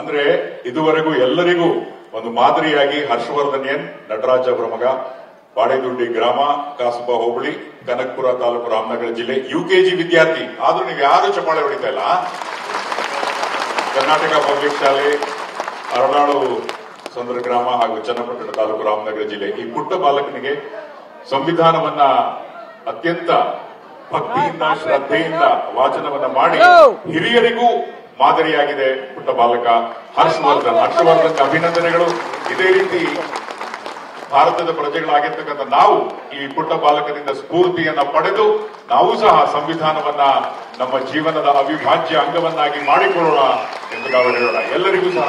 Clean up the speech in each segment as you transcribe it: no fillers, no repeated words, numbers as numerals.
ಅಂದ್ರೆ ಇದುವರೆಗೂ ಎಲ್ಲರಿಗೂ ಒಂದು ಮಾದರಿಯಾಗಿ ಹರ್ಷವರ್ಧನ್ ಎನ್ ನಟರಾಜ ಅವರ ಮಗ, ಬಾಳೆದುಡ್ಡಿ ಗ್ರಾಮ, ಕಾಸಬಾ ಹೋಬಳಿ, ಕನಕಪುರ ತಾಲೂಕು, ರಾಮನಗರ ಜಿಲ್ಲೆ, ಯುಕೆಜಿ ವಿದ್ಯಾರ್ಥಿ. ಆದ್ರೂ ನೀವು ಯಾರು ಚಪ್ಪಾಳೆ ಹೊಡಿತಾ ಇಲ್ಲ. ಕರ್ನಾಟಕ ಪಬ್ಲಿಕ್ ಶಾಲೆ, ಅರನಾಳು ಸುಂದರ ಗ್ರಾಮ ಹಾಗೂ ಚನ್ನಪಟ್ಟಣ ತಾಲೂಕು, ರಾಮನಗರ ಜಿಲ್ಲೆ. ಈ ಪುಟ್ಟ ಬಾಲಕನಿಗೆ ಸಂವಿಧಾನವನ್ನ ಅತ್ಯಂತ ಭಕ್ತಿಯಿಂದ, ಶ್ರದ್ಧೆಯಿಂದ ವಾಚನವನ್ನ ಮಾಡಿ ಹಿರಿಯರಿಗೂ ಮಾದರಿಯಾಗಿದೆ ಪುಟ್ಟ ಬಾಲಕ ಹರ್ಷವರ್ಧನ್. ಹರ್ಷವರ್ಧನ್ ಅಭಿನಂದನೆಗಳು. ಇದೇ ರೀತಿ ಭಾರತದ ಪ್ರಜೆಗಳಾಗಿರ್ತಕ್ಕಂಥ ನಾವು ಈ ಪುಟ್ಟ ಬಾಲಕದಿಂದ ಸ್ಫೂರ್ತಿಯನ್ನ ಪಡೆದು ನಾವು ಸಹ ಸಂವಿಧಾನವನ್ನ ನಮ್ಮ ಜೀವನದ ಅವಿಭಾಜ್ಯ ಅಂಗವನ್ನಾಗಿ ಮಾಡಿಕೊಳ್ಳೋಣ ಎಂದು ನಾವು ಹೇಳೋಣ. ಎಲ್ಲರಿಗೂ ಸಹ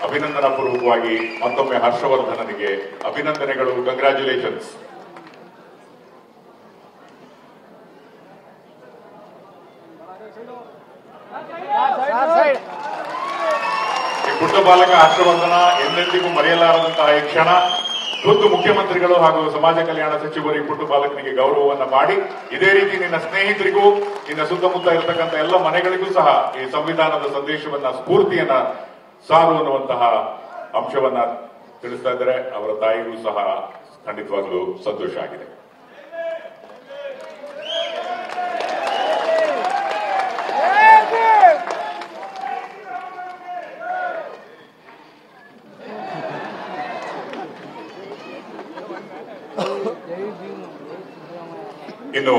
ಅಭಿನಂದನಾ ಪೂರ್ವಕವಾಗಿ ಮತ್ತೊಮ್ಮೆ ಹರ್ಷವರ್ಧನನಿಗೆ ಅಭಿನಂದನೆಗಳು. ಕಂಗ್ರ್ಯಾಚುಲೇಷನ್ಸ್. ಈ ಪುಟ್ಟ ಬಾಲಕ ಹರ್ಷವರ್ಧನ ಎಂದೆಂದಿಗೂ ಮರೆಯಲಾರದಂತಹ ಈ ಕ್ಷಣ. ಖುದ್ದು ಮುಖ್ಯಮಂತ್ರಿಗಳು ಹಾಗೂ ಸಮಾಜ ಕಲ್ಯಾಣ ಸಚಿವರು ಈ ಪುಟ್ಟ ಬಾಲಕನಿಗೆ ಗೌರವವನ್ನ ಮಾಡಿ, ಇದೇ ರೀತಿ ನಿನ್ನ ಸ್ನೇಹಿತರಿಗೂ, ನಿನ್ನ ಸುತ್ತಮುತ್ತ ಇರತಕ್ಕಂಥ ಎಲ್ಲ ಮನೆಗಳಿಗೂ ಸಹ ಈ ಸಂವಿಧಾನದ ಸಂದೇಶವನ್ನ, ಸ್ಫೂರ್ತಿಯನ್ನ ಸಾರು ಅನ್ನುವಂತಹ ಅಂಶವನ್ನ ತಿಳಿಸ್ತಾ ಇದ್ದಾರೆ. ಅವರ ತಾಯಿಗೂ ಸಹ ಖಂಡಿತವಾಗ್ಲೂ ಸಂತೋಷ ಆಗಿದೆ. ಇನ್ನು